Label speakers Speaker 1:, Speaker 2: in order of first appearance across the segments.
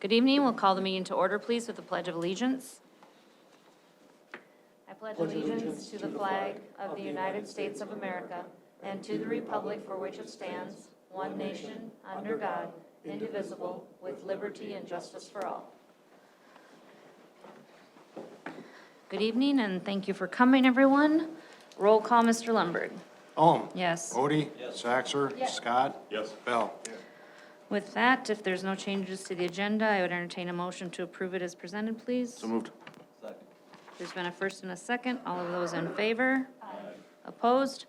Speaker 1: Good evening. We'll call the meeting to order, please, with the Pledge of Allegiance. I pledge allegiance to the flag of the United States of America and to the republic for which it stands, one nation, under God, indivisible, with liberty and justice for all. Good evening, and thank you for coming, everyone. Roll call, Mr. Lundberg.
Speaker 2: Alm.
Speaker 1: Yes.
Speaker 2: Odie. Yes. Saxer. Scott.
Speaker 3: Yes.
Speaker 2: Bell.
Speaker 1: With that, if there's no changes to the agenda, I would entertain a motion to approve it as presented, please.
Speaker 2: So moved.
Speaker 1: There's been a first and a second. All of those in favor? Opposed?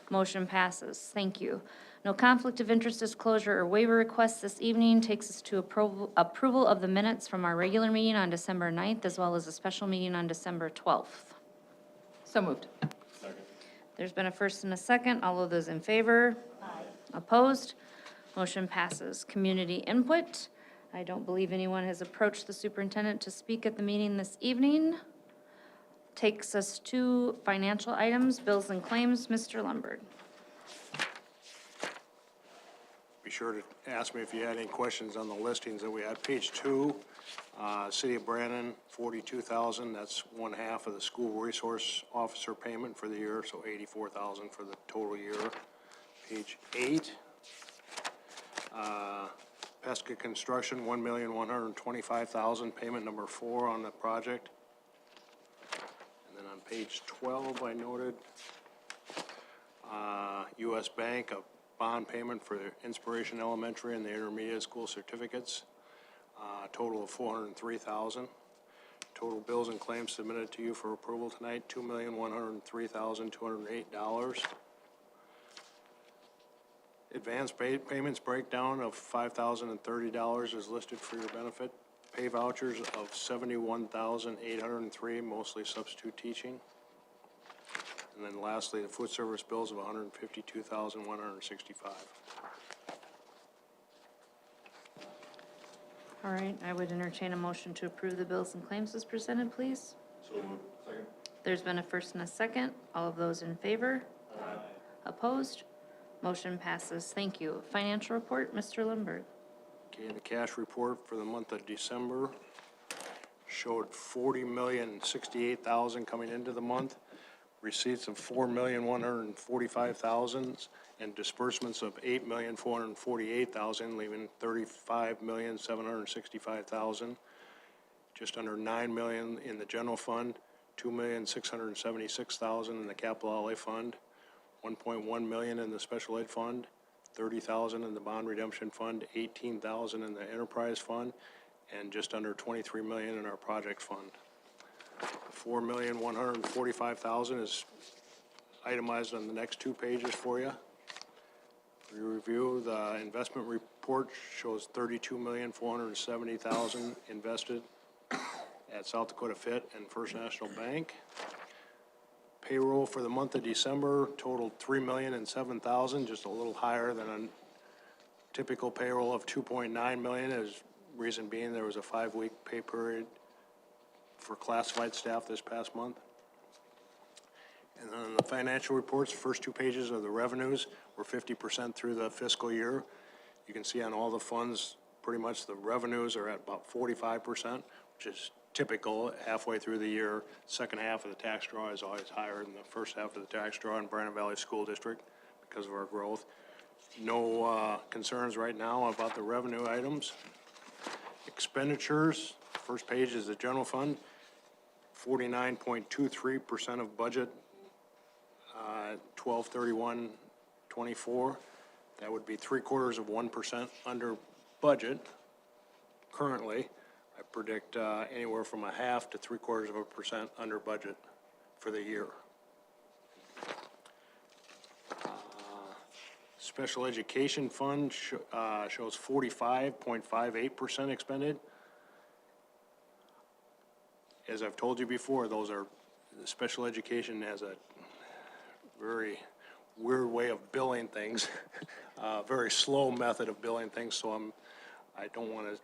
Speaker 1: Motion passes. Thank you. No conflict of interest disclosure or waiver requests this evening. Takes us to approval of the minutes from our regular meeting on December 9th, as well as a special meeting on December 12th.
Speaker 4: So moved.
Speaker 1: There's been a first and a second. All of those in favor? Opposed? Motion passes. Community input. I don't believe anyone has approached the superintendent to speak at the meeting this evening. Takes us to financial items, bills and claims. Mr. Lundberg.
Speaker 2: Be sure to ask me if you had any questions on the listings that we had. Page 2, City of Brandon, $42,000. That's one half of the school resource officer payment for the year, so $84,000 for the total year. Page 8, Pesca Construction, $1,125,000, payment number 4 on the project. And then on page 12, I noted U.S. Bank, a bond payment for Inspiration Elementary and the intermediate school certificates, total of $403,000. Total bills and claims submitted to you for approval tonight, $2,103,208. Advance payments breakdown of $5,030 is listed for your benefit. Pay vouchers of $71,803, mostly substitute teaching. And then lastly, the food service bills of $152,165.
Speaker 1: All right, I would entertain a motion to approve the bills and claims as presented, please.
Speaker 3: So moved. Second.
Speaker 1: There's been a first and a second. All of those in favor? Opposed? Motion passes. Thank you. Financial report, Mr. Lundberg.
Speaker 2: Okay, the cash report for the month of December showed $40,068,000 coming into the month, receipts of $4,145,000, and disbursements of $8,448,000, leaving $35,765,000. Just under $9 million in the general fund, $2,676,000 in the capital outlay fund, $1.1 million in the special ed fund, $30,000 in the bond redemption fund, $18,000 in the enterprise fund, and just under $23 million in our project fund. $4,145,000 is itemized on the next 2 pages for you. For your review, the investment report shows $32,470,000 invested at South Dakota Fit and First National Bank. Payroll for the month of December totaled $3,007,000, just a little higher than a typical payroll of $2.9 million. As reason being, there was a 5-week pay period for classified staff this past month. And then the financial reports, first 2 pages of the revenues were 50% through the fiscal year. You can see on all the funds, pretty much the revenues are at about 45%, which is typical halfway through the year. Second half of the tax draw is always higher than the first half of the tax draw in Brandon Valley School District because of our growth. No concerns right now about the revenue items. Expenditures, first page is the general fund, 49.23% of budget, 12/31/24. That would be 0.75% under budget currently. I predict anywhere from 0.5 to 0.75% under budget for the year. Special education fund shows 45.58% expended. As I've told you before, those are, special education has a very weird way of billing things, very slow method of billing things, so I don't want to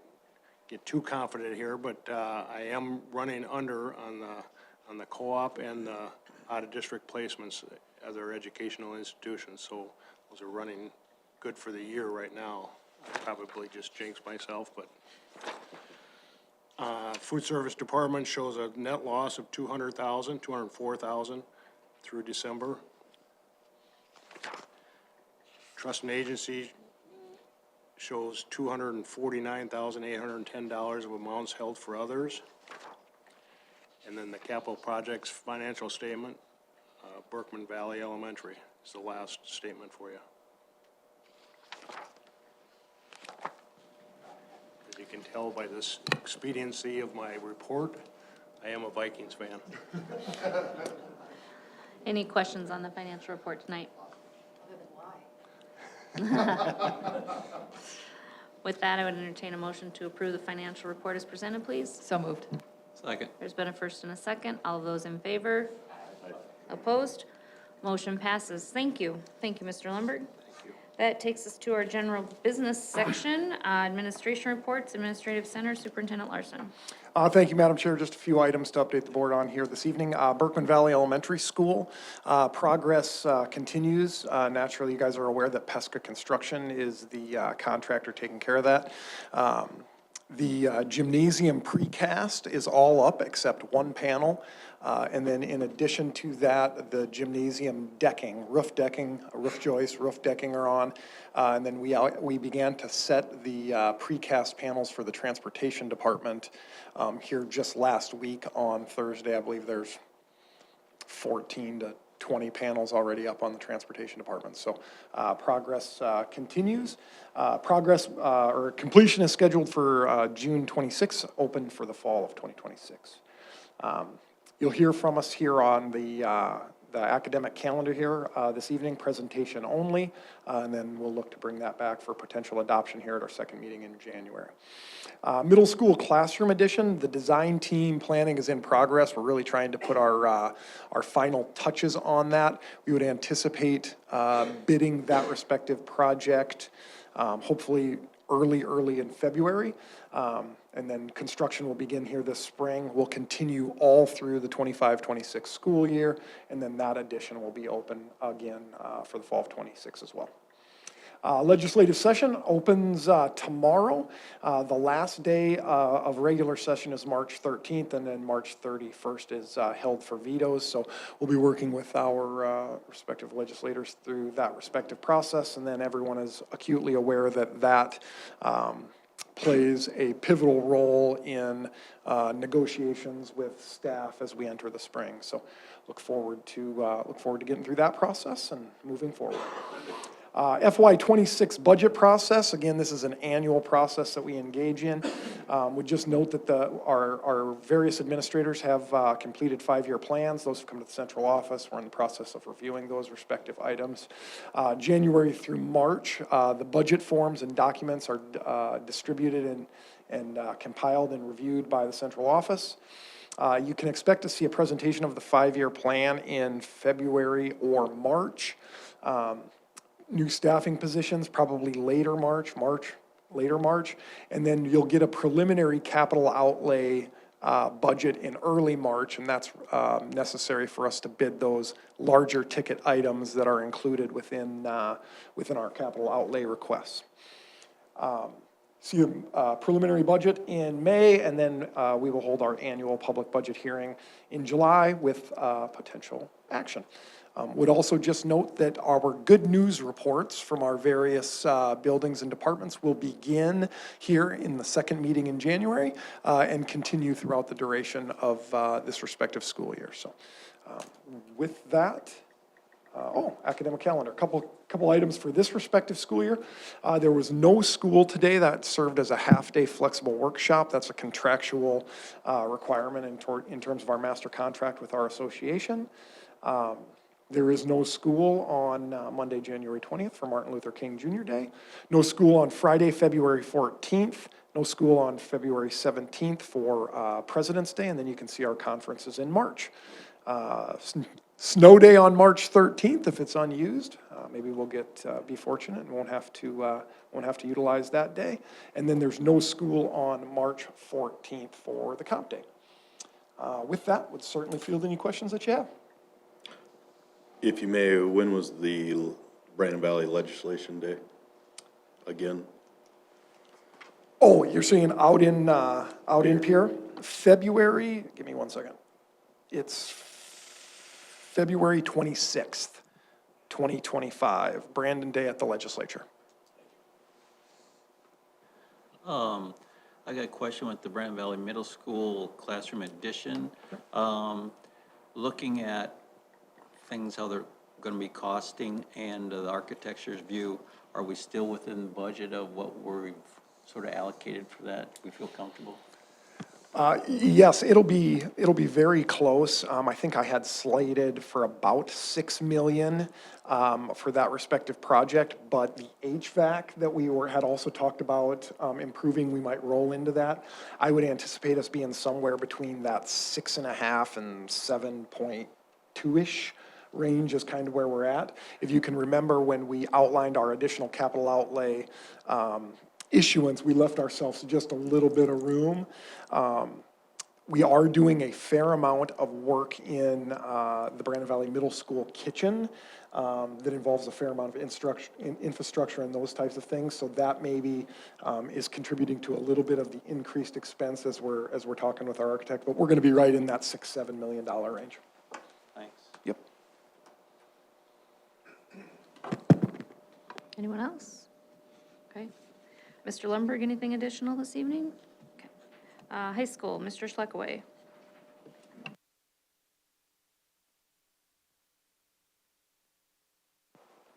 Speaker 2: get too confident here, but I am running under on the co-op and the out-of-district placements at other educational institutions, so those are running good for the year right now. I probably just jinxed myself, but Food Service Department shows a net loss of $204,000 through December. Trust and Agency shows $249,810 of amounts held for others. And then the capital projects financial statement, Berkman Valley Elementary is the last statement for you. As you can tell by this expediency of my report, I am a Vikings fan.
Speaker 1: Any questions on the financial report tonight? With that, I would entertain a motion to approve the financial report as presented, please.
Speaker 3: So moved.
Speaker 4: Second.
Speaker 1: There's been a first and a second. All of those in favor? Opposed? Motion passes. Thank you. Thank you, Mr. Lundberg.
Speaker 2: Thank you.
Speaker 1: That takes us to our general business section, administration reports, Administrative Center, Superintendent Larson.
Speaker 5: Thank you, Madam Chair. Just a few items to update the board on here this evening. Berkman Valley Elementary School, progress continues. Naturally, you guys are aware that Pesca Construction is the contractor taking care of that. The gymnasium precast is all up except one panel. And then in addition to that, the gymnasium decking, roof joists, roof decking are on. And then we began to set the precast panels for the transportation department here just last week on Thursday. I believe there's 14 to 20 panels already up on the transportation department. So progress continues. Or completion is scheduled for June 26th, open for the fall of 2026. You'll hear from us here on the academic calendar here this evening, presentation only, and then we'll look to bring that back for potential adoption here at our second meeting in January. Middle school classroom edition, the design team planning is in progress. We're really trying to put our final touches on that. We would anticipate bidding that respective project hopefully early in February. And then construction will begin here this spring. We'll continue all through the 25-26 school year, and then that addition will be open again for the fall of 26 as well. Legislative session opens tomorrow. The last day of regular session is March 13th, and then March 31st is held for vetoes. So we'll be working with our respective legislators through that respective process, and then everyone is acutely aware that plays a pivotal role in negotiations with staff as we enter the spring. So look forward to getting through that process and moving forward. FY26 budget process, again, this is an annual process that we engage in. Would just note that our various administrators have completed 5-year plans. Those have come to the central office. We're in the process of reviewing those respective items. January through March, the budget forms and documents are distributed and compiled and reviewed by the central office. You can expect to see a presentation of the 5-year plan in February or March. New staffing positions, probably later March, and then you'll get a preliminary capital outlay budget in early March, and that's necessary for us to bid those larger ticket items that are included within our capital outlay requests. See a preliminary budget in May, and then we will hold our annual public budget hearing in July with potential action. Would also just note that our good news reports from our various buildings and departments will begin here in the second meeting in January and continue throughout the duration of this respective school year. So with that, academic calendar, couple items for this respective school year. There was no school today. That served as a half-day flexible workshop. That's a contractual requirement in terms of our master contract with our association. There is no school on Monday, January 20th for Martin Luther King Jr. Day. No school on Friday, February 14th. No school on February 17th for President's Day, and then you can see our conferences in March. Snow day on March 13th if it's unused. Maybe we'll be fortunate and won't have to utilize that day. And then there's no school on March 14th for the comp day. With that, would certainly field any questions that you have.
Speaker 6: If you may, when was the Brandon Valley Legislation Day again?
Speaker 5: Oh, you're saying out in Pierre? February, give me 1 second. It's February 26th, 2025, Brandon Day at the legislature.
Speaker 3: I got a question with the Brandon Valley Middle School classroom addition. Looking at things, how they're gonna be costing and the architecture's view, are we still within the budget of what we've sort of allocated for that? Do we feel comfortable?
Speaker 5: Yes, it'll be very close. I think I had slated for about 6 million, for that respective project, but the HVAC that had also talked about, improving, we might roll into that. I would anticipate us being somewhere between that 6.5 and 7.2-ish range is kind of where we're at. If you can remember when we outlined our additional capital outlay, issuance, we left ourselves just a little bit of room. We are doing a fair amount of work in the Brandon Valley Middle School kitchen that involves a fair amount of infrastructure and those types of things. So that maybe is contributing to a little bit of the increased expense as we're talking with our architect. But we're going to be right in that $6-7 million range.
Speaker 3: Thanks.
Speaker 5: Yep.
Speaker 1: Anyone else? Okay. Mr. Lundberg, anything additional this evening? Okay. High school, Mr. Schleckaway.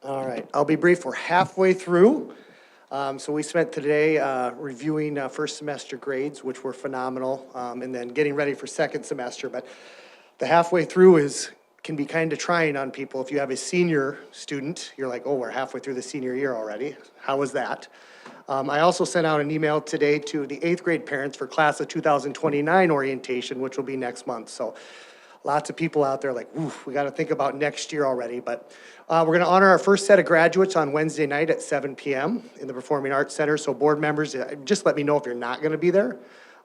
Speaker 4: All right, I'll be brief. We're halfway through. So we spent today reviewing first semester grades, which were phenomenal, and then getting ready for second semester. But the halfway through can be kind of trying on people. If you have a senior student, you're like, oh, we're halfway through the senior year already. How was that? I also sent out an email today to the 8th grade parents for class of 2029 orientation, which will be next month. So lots of people out there like, oof, we got to think about next year already. But we're going to honor our first set of graduates on Wednesday night at 7 p.m. in the Performing Arts Center. So board members, just let me know if you're not going to be there.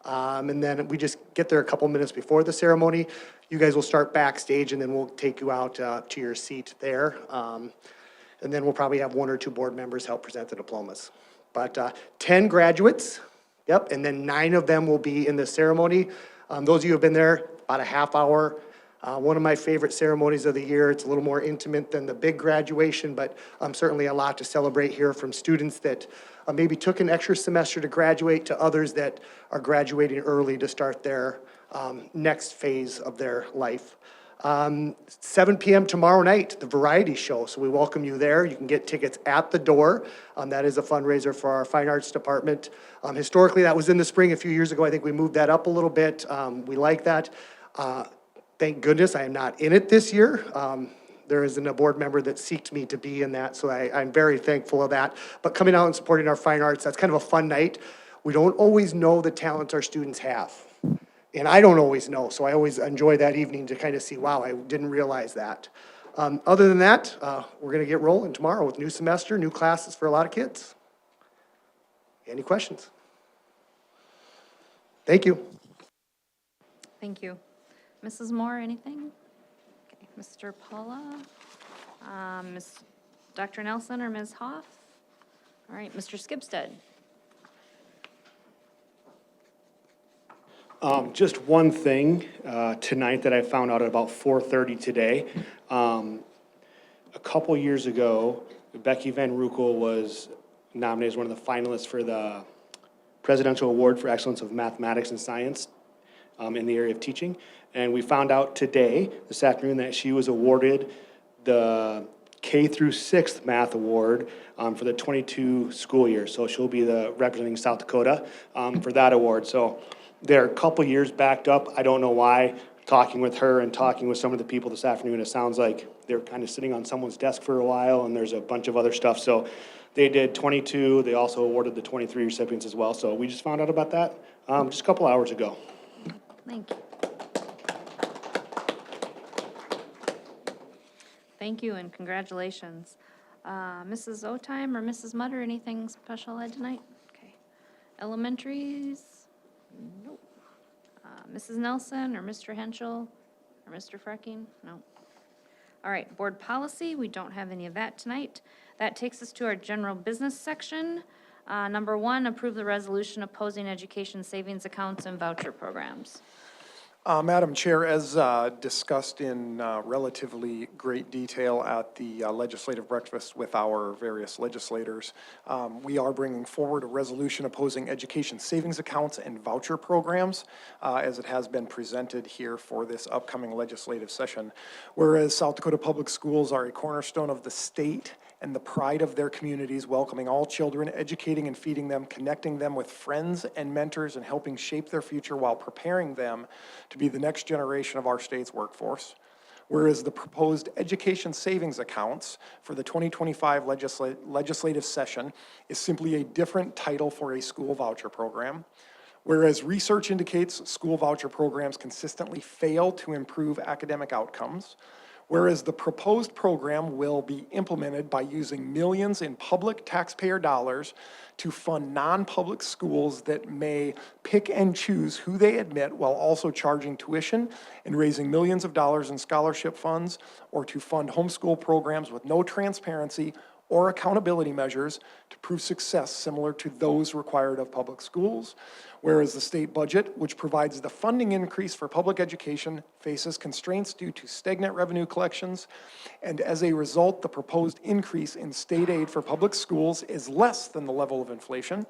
Speaker 4: And then we just get there a couple minutes before the ceremony. You guys will start backstage, and then we'll take you out to your seat there. And then we'll probably have 1 or 2 board members help present the diplomas. But 10 graduates, yep, and then 9 of them will be in the ceremony. Those of you who have been there, about a half hour. One of my favorite ceremonies of the year. It's a little more intimate than the big graduation, but certainly a lot to celebrate here from students that maybe took an extra semester to graduate to others that are graduating early to start their next phase of their life. 7 p.m. tomorrow night, the Variety Show. So we welcome you there. You can get tickets at the door. That is a fundraiser for our Fine Arts Department. Historically, that was in the spring a few years ago. I think we moved that up a little bit. We like that. Thank goodness I am not in it this year. There isn't a board member that seeked me to be in that, so I'm very thankful of that. But coming out and supporting our fine arts, that's kind of a fun night. We don't always know the talents our students have. And I don't always know, so I always enjoy that evening to kind of see, wow, I didn't realize that. Other than that, we're going to get rolling tomorrow with new semester, new classes for a lot of kids. Any questions? Thank you.
Speaker 1: Thank you. Mrs. Moore, anything? Okay, Mr. Paula, Dr. Nelson or Ms. Hoff? All right, Mr. Skipstead.
Speaker 7: Just one thing tonight that I found out at about 4:30 today. A couple years ago, Becky Van Roekel was nominated as one of the finalists for the Presidential Award for Excellence of Mathematics and Science in the area of teaching. And we found out today, this afternoon, that she was awarded the K through 6th Math Award for the 22 school year. So she'll be representing South Dakota for that award. So they're a couple years backed up. I don't know why. Talking with her and talking with some of the people this afternoon, it sounds like they're kind of sitting on someone's desk for a while, and there's a bunch of other stuff. So they did 22. They also awarded the 23 recipients as well. So we just found out about that just a couple hours ago.
Speaker 1: Thank you. Thank you and congratulations. Mrs. Otime or Mrs. Mutter, anything special ed tonight? Okay. Elementaries? Nope. Mrs. Nelson or Mr. Henschel or Mr. Frecking? No. All right, board policy, we don't have any of that tonight. That takes us to our general business section. Number 1, approve the resolution opposing education savings accounts and voucher programs.
Speaker 5: Madam Chair, as discussed in relatively great detail at the legislative breakfast with our various legislators, we are bringing forward a resolution opposing education savings accounts and voucher programs, as it has been presented here for this upcoming legislative session. Whereas South Dakota Public Schools are a cornerstone of the state and the pride of their communities, welcoming all children, educating and feeding them, connecting them with friends and mentors, and helping shape their future while preparing them to be the next generation of our state's workforce. Whereas the proposed education savings accounts for the 2025 legislative session is simply a different title for a school voucher program. Whereas research indicates school voucher programs consistently fail to improve academic outcomes. Whereas the proposed program will be implemented by using millions in public taxpayer dollars to fund non-public schools that may pick and choose who they admit while also charging tuition and raising millions of dollars in scholarship funds, or to fund homeschool programs with no transparency or accountability measures to prove success similar to those required of public schools. Whereas the state budget, which provides the funding increase for public education, faces constraints due to stagnant revenue collections, and as a result, the proposed increase in state aid for public schools is less than the level of inflation.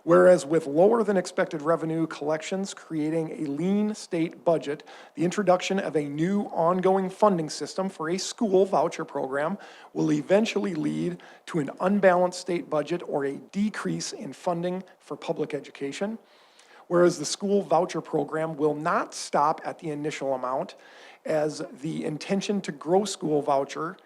Speaker 5: Whereas with lower than expected revenue collections creating a lean state budget, the introduction of a new ongoing funding system for a school voucher program will eventually lead to an unbalanced state budget or a decrease in funding for public education. Whereas the school voucher program will not stop at the initial amount, as the intention to grow school voucher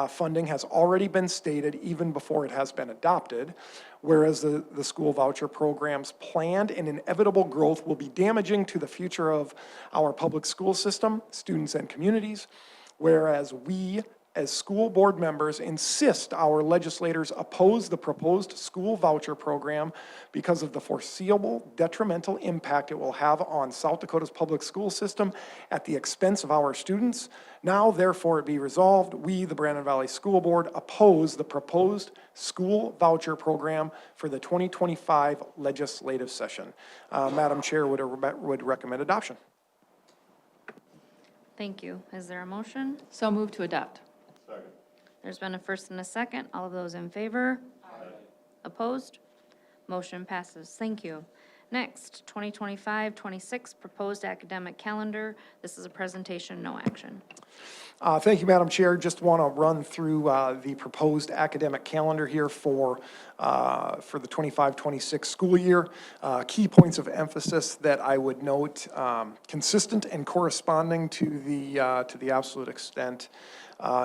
Speaker 5: funding has already been stated even before it has been adopted, whereas the school voucher program's planned and inevitable growth will be damaging to the future of our public school system, students, and communities, whereas we, as school board members, insist our legislators oppose the proposed school voucher program because of the foreseeable detrimental impact it will have on South Dakota's public school system at the expense of our students. Now, therefore, it be resolved, we, the Brandon Valley School Board, oppose the proposed school voucher program for the 2025 legislative session. Madam Chair, would recommend adoption.
Speaker 1: Thank you. Is there a motion?
Speaker 8: So move to adopt.
Speaker 1: There's been a first and a second. All of those in favor? Opposed? Motion passes. Thank you. Next, 2025-26 proposed academic calendar. This is a presentation, no action.
Speaker 5: Thank you, Madam Chair. Just want to run through the proposed academic calendar here for the 25-26 school year. Key points of emphasis that I would note, consistent and corresponding to the absolute extent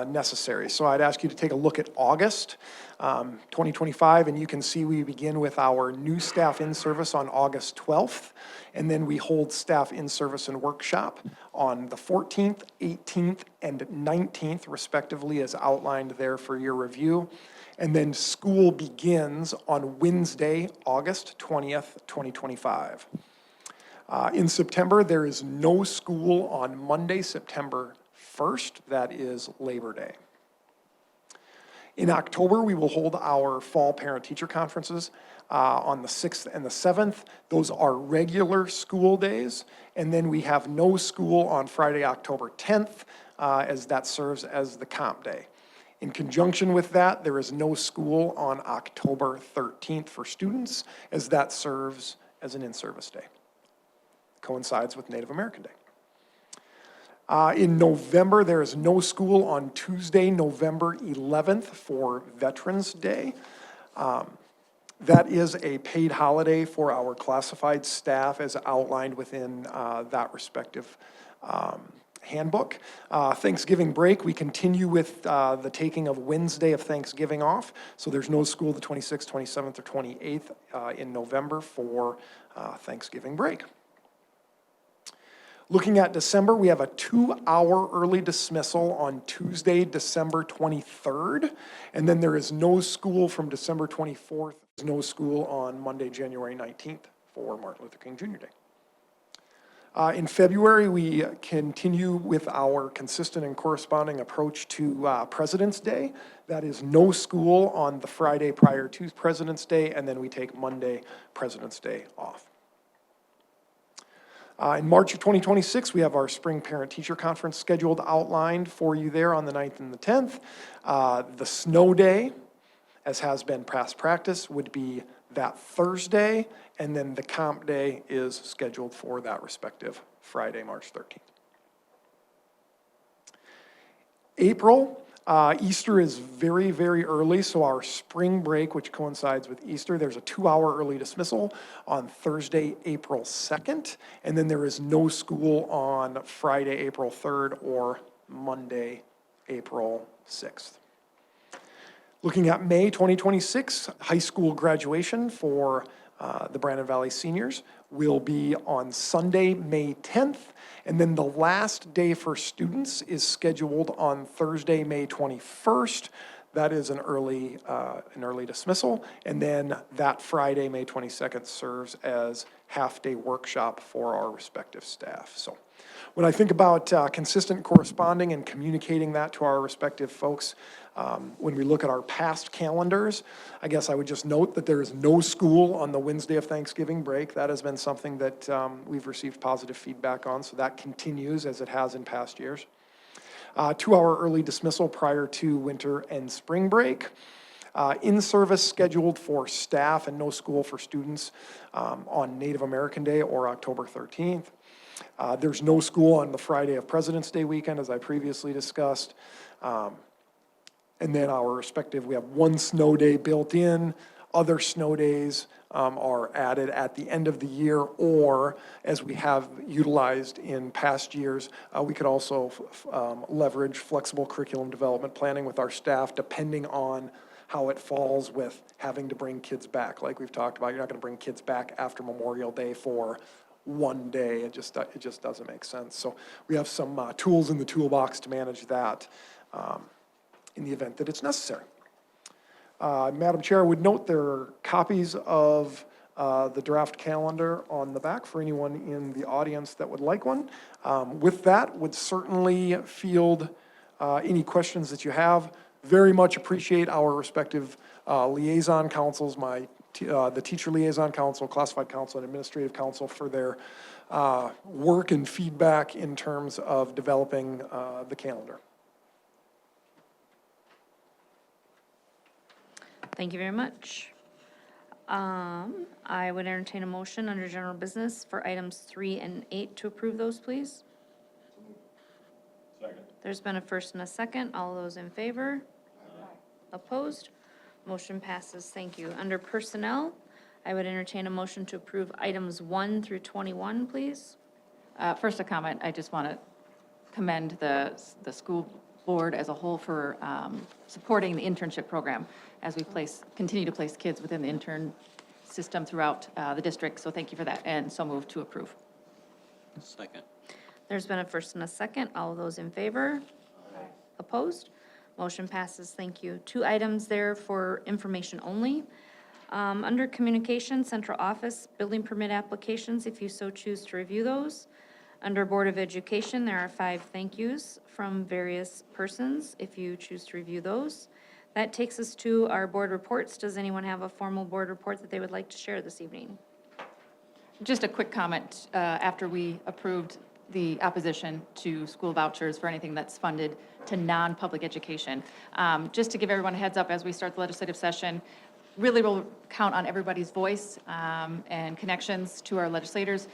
Speaker 5: necessary. So I'd ask you to take a look at August 2025, and you can see we begin with our new staff in service on August 12th, and then we hold staff in service and workshop on the 14th, 18th, and 19th, respectively, as outlined there for your review. And then school begins on Wednesday, August 20th, 2025. In September, there is no school on Monday, September 1st, that is Labor Day. In October, we will hold our fall parent-teacher conferences on the 6th and the 7th. Those are regular school days, and then we have no school on Friday, October 10th, as that serves as the comp day. In conjunction with that, there is no school on October 13th for students, as that serves as an in-service day. Coincides with Native American Day. In November, there is no school on Tuesday, November 11th for Veterans Day. That is a paid holiday for our classified staff as outlined within that respective handbook. Thanksgiving break, we continue with the taking of Wednesday of Thanksgiving off. So there's no school the 26th, 27th, or 28th in November for Thanksgiving break. Looking at December, we have a 2-hour early dismissal on Tuesday, December 23rd. And then there is no school from December 24th. There's no school on Monday, January 19th for Martin Luther King Jr. Day. In February, we continue with our consistent and corresponding approach to President's Day. That is no school on the Friday prior to President's Day, and then we take Monday, President's Day, off. In March of 2026, we have our Spring Parent-Teacher Conference scheduled, outlined for you there on the 9th and the 10th. The snow day, as has been past practice, would be that Thursday, and then the comp day is scheduled for that respective Friday, March 13th. April, Easter is very, very early, so our spring break, which coincides with Easter, there's a 2-hour early dismissal on Thursday, April 2nd, and then there is no school on Friday, April 3rd, or Monday, April 6th. Looking at May 2026, high school graduation for the Brandon Valley seniors will be on Sunday, May 10th, and then the last day for students is scheduled on Thursday, May 21st. That is an early dismissal, and then that Friday, May 22nd, serves as half-day workshop for our respective staff. So when I think about consistent corresponding and communicating that to our respective folks, when we look at our past calendars, I guess I would just note that there is no school on the Wednesday of Thanksgiving break. That has been something that we've received positive feedback on, so that continues as it has in past years. 2-hour early dismissal prior to winter and spring break. In-service scheduled for staff and no school for students on Native American Day or October 13th. There's no school on the Friday of President's Day weekend, as I previously discussed. And then our respective, we have one snow day built in. Other snow days are added at the end of the year, or as we have utilized in past years, we could also leverage flexible curriculum development planning with our staff, depending on how it falls with having to bring kids back. Like we've talked about, you're not going to bring kids back after Memorial Day for one day. It just doesn't make sense. So we have some tools in the toolbox to manage that in the event that it's necessary. Madam Chair, I would note there are copies of the draft calendar on the back for anyone in the audience that would like one. With that, would certainly field any questions that you have. Very much appreciate our respective liaison councils, the Teacher Liaison Council, Classified Council, and Administrative Council for their work and feedback in terms of developing the calendar.
Speaker 1: Thank you very much. I would entertain a motion under general business for items 3 and 8 to approve those, please. Second. There's been a first and a second. All those in favor? Opposed? Motion passes. Thank you. Under personnel, I would entertain a motion to approve items 1 through 21, please.
Speaker 8: First, a comment. I just want to commend the school board as a whole for supporting the internship program as we continue to place kids within the intern system throughout the district. So thank you for that, and so move to approve.
Speaker 3: Second.
Speaker 1: There's been a first and a second. All of those in favor? Opposed? Motion passes. Thank you. 2 items there for information only. Under communication, central office, building permit applications, if you so choose to review those. Under Board of Education, there are 5 thank yous from various persons, if you choose to review those. That takes us to our board reports. Does anyone have a formal board report that they would like to share this evening?
Speaker 8: Just a quick comment, after we approved the opposition to school vouchers for anything that's funded to non-public education. Just to give everyone a heads up as we start the legislative session, really will count on everybody's voice and connections to our legislators.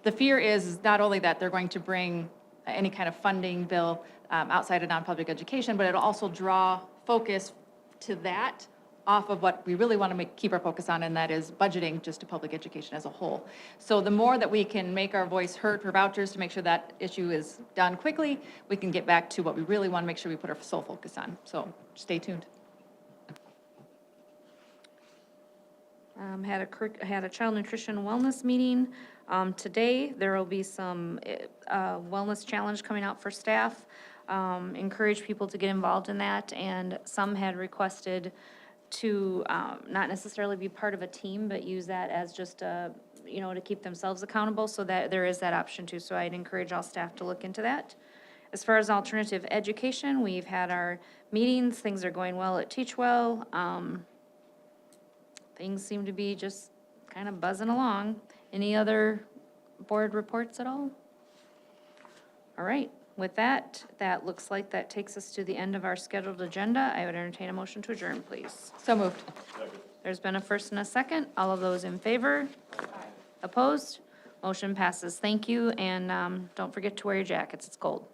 Speaker 8: The fear is not only that they're going to bring any kind of funding bill outside of non-public education, but it'll also draw focus to that off of what we really want to keep our focus on, and that is budgeting just to public education as a whole. So the more that we can make our voice heard for vouchers to make sure that issue is done quickly, we can get back to what we really want to make sure we put our sole focus on. So stay tuned.
Speaker 1: Had a child nutrition wellness meeting. Today, there will be some wellness challenge coming out for staff. Encourage people to get involved in that, and some had requested to not necessarily be part of a team, but use that as just a you know, to keep themselves accountable, so that there is that option too. So I'd encourage all staff to look into that. As far as alternative education, we've had our meetings, things are going well at Teach Well. Things seem to be just kind of buzzing along. Any other board reports at all? All right, with that, that looks like that takes us to the end of our scheduled agenda. I would entertain a motion to adjourn, please.
Speaker 8: So moved.
Speaker 1: There's been a first and a second. All of those in favor? Opposed? Motion passes. Thank you, and don't forget to wear your jackets. It's cold.